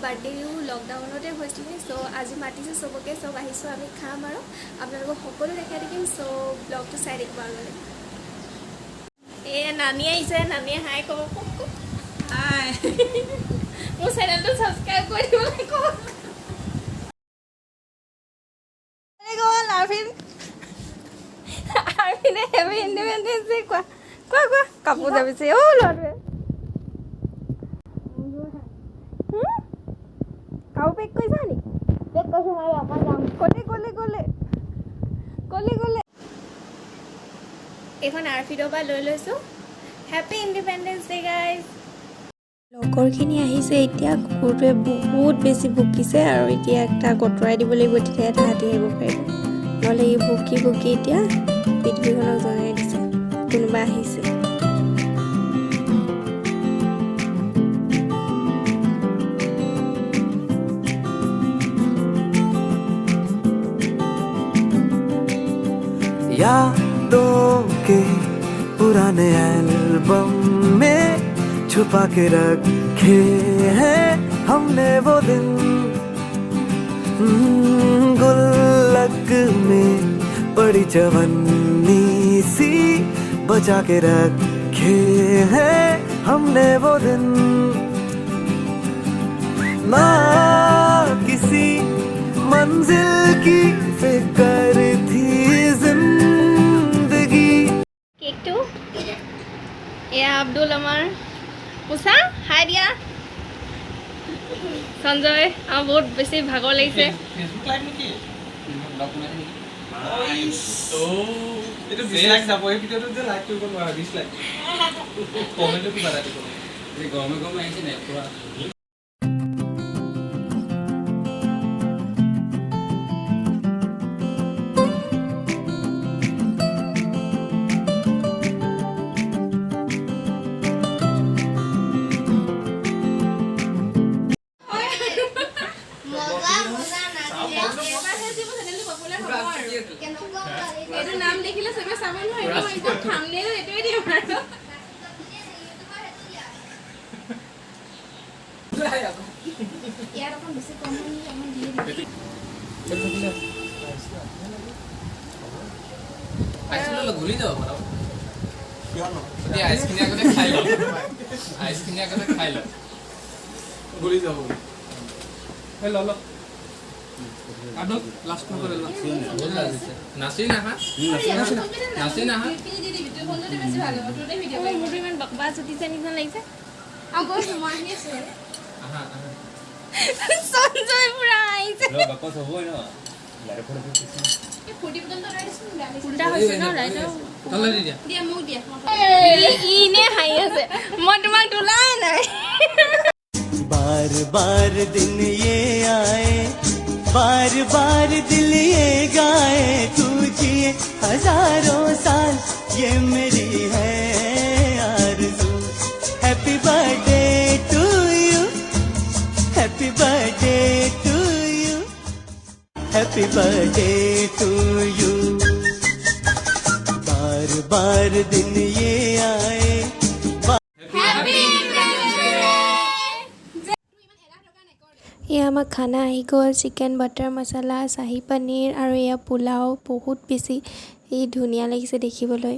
বাৰ্থডেও লকডাউনতে হৈছিলে চ' আজি মাতিছে চবকে চব আহিছোঁ আমি খাম আৰু আপোনালোকক সকলো দেখাই থাকিম চ' ব্লগটো চাই থাকিব আৰু এই নানী আহিছে নানীয়ে হাই ক'ব হাই মোৰ চেনেলটো ছাবস্ক্ৰাইব কৰি দিব লাগিব আৰফিনে হেভি ইণ্ডিপেণ্ডেন্স ডে কোৱা কাপোৰ যাবিছে অ' ল'ৰাটোৱে কাপোৰ পেক কৰিছা নি পেক কৰিছোঁ মই অকণ যাম গ'লে এইখন আৰফিডৰ পৰা লৈ লৈছোঁ হেপী ইণ্ডিপেণ্ডেন্স ডে গাইজ লগৰখিনি আহিছে এতিয়া কুকুৰটোৱে বহুত বেছি ভুকিছে আৰু এতিয়া তাক আঁতৰাই দিব লাগিব তেতিয়া তাহাঁতি আহিব পাৰিব নহ'লে ই ভুকি এতিয়া পৃথিৱীখনক জনাই দিছে কোনোবা আহিছে यादों के पुराने एल्बम में छुपा के रखे हैं हमने वो दिन गुल्लक में बड़ी चवन्नी सी बचा के रखे हैं हमने वो दिन ना किसी मंजिल की फिक्र थी जिंदगी केकटू या अब्दुल अमर मुसा हाय दिया संजय बहुत बेसी भागर লাগিছে फेसबुक लाइव নেকি ডকুমেন্ট নেকি তো এটো ডিসলাইক যাব এই ভিডিওটো যে লাইক কৰিব নোৱাৰা ডিসলাইক কমেন্টটো কি বাধা দিব এই গৰমে আহিছে নে পুৰা এটো নাম দেখিলে সবে সামনে হয় না এটা থাম্বনেল এটাই দিও মারো ইয়ার কোন বেশি কমন আমি দিয়ে দিই আইসক্রিম গুলি দাও বড় কিয় না এই আইসক্রিম আগতে খাই ল আইসক্রিম আগতে খাই ল গুলি দাও হে ল আদক লাস্ট করে ল নাসি না হা নাসি না হা ভিডিও দি ভিডিও কোনতে বেশি ভালো ওটাই ভিডিও পাই মোর ইমান বকবাস হতিছে নিছন লাগিছে আগো সময় আছে আহা সঞ্জয় পুরা আইছে লো বকবাস হবই না লাইরে ফটো দিছি এই ফুটি বটন তো রাইছ না উল্টা হইছে না রাইট তলে দি দিয়া দিয়া মুখ দিয়া ইনে হাই আছে মই তোমাক দুলাই নাই बार बार दिन ये आए बार बार दिल ये गाए तू जिए हजारों साल ये मेरी है आरज़ू happy birthday to you happy birthday to you happy birthday to you बार बार दिन ये आए এয়া আমাৰ খানা আহি গ'ল চিকেন বাটাৰ মছলা শাহী পনীৰ আৰু এয়া পোলাও বহুত বেছি ধুনীয়া লাগিছে দেখিবলৈ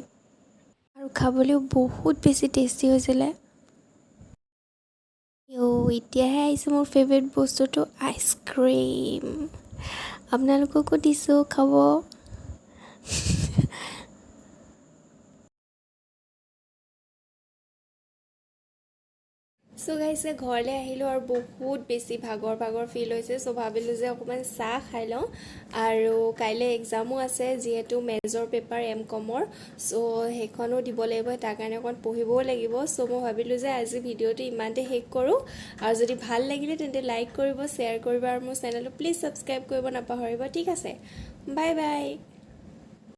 আৰু খাবলৈও বহুত বেছি টেষ্টি হৈছিলে এতিয়াহে আহিছে মোৰ ফেভৰেট বস্তুটো আইচক্ৰীম আপোনালোককো দিছোঁ খাব সো গাইছে ঘৰলৈ আহিলোঁ আৰু বহুত বেছি ভাগৰ ফিল হৈছে সো ভাবিলোঁ যে অকণমান চাহ খাই লওঁ আৰু কাইলৈ এক্সামো আছে যিহেতু মেজৰ পেপাৰ এমকমৰ সো সেইখনো দিব লাগিব তাৰ কাৰণে অকণ পঢ়িবও লাগিব সো মই ভাবিলোঁ যে আজি ভিডিঅ'টো ইমানতে শেষ কৰোঁ আৰু যদি ভাল লাগিলে তেন্তে লাইক কৰিব শ্বেয়াৰ কৰিব আৰু মোৰ চেনেলটো প্লিজ ছাবস্ক্ৰাইব কৰিব নাপাহৰিব ঠিক আছে বাই বাই